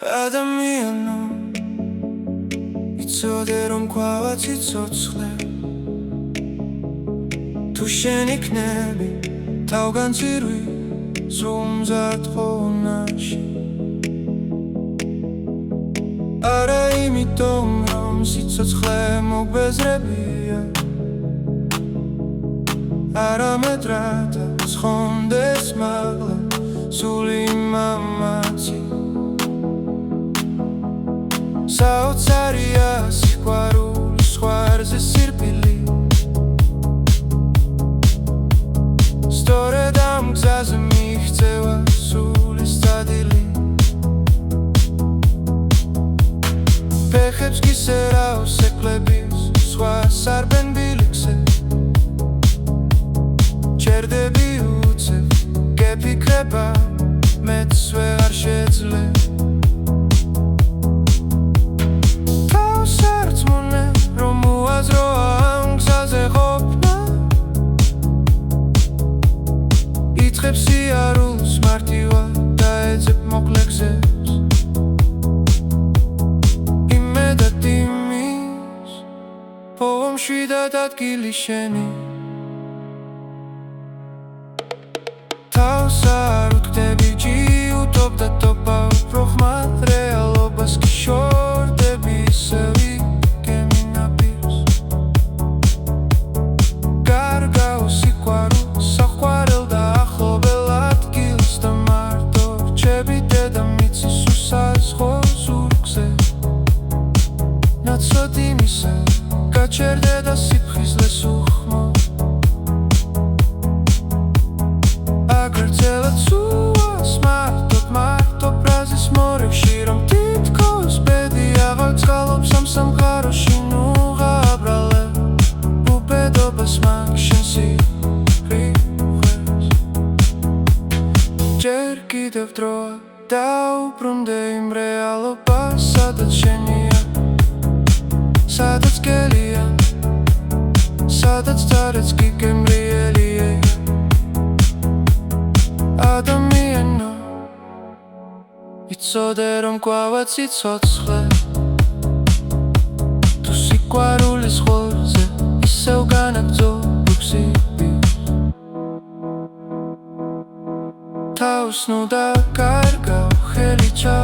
ადამიანო იცოდე რომ ქვავა ციცოცხლე თუ შენ იქნები თავგანწირვი ზუმზად ხონაში არა იმიტომ რომ სიცოცხლე მოგბეზრებია არამედ რათა სხონდეს მაღლა სული მამაცი საოცარია სიყვარულის ზღვარზე სირბილი სწორედ ამ გზაზე მიღწევა სულის წადილი ფეხებს გისერავს ეკლების ზღვას არბენ ბილიქზე ჩერდები უცებ გეფიქრება მეც ვეღარ შეძლე იწખებს სიარულს მარტივა და ეძებ მოკლე გზებს იმედად იმის ბოლო მშვიდად ადგილი შენი თავს არ უთქდები ჯიუტობ და ტოპავ პროხმად რეალობას კი შორდები ისევ იგემი ნაპირს გარგავს სიყვარულს საყვარელ და ახლობელ ადგილს და მარტო რჩები დედა მიცის უსაზღო ზურგზე ნაცვლად იმისა გაჩერდე და სიფხიზლეს უხმო აგრძელად სუას მარტო ბრაზის მორევში რომ თითქოს ბედი აღარ წყალობს ამ სამყაროში ნუ ღაბრალე უბედობას მაგ შენ სიყვარულს ჯერ კიდევ დროა დაუბრუნდე იმ რეალობას სადაც შენია სადაც გელია სადაც დარեց კი გემრიელია ადამიანო იცოდე რომ ქვავა ციცოცხლე თუ სიყვარულის ზღვაზე ისევ განაგრძო ბუქსიბის თავს ნუ დაკარგავ ხელი ჩა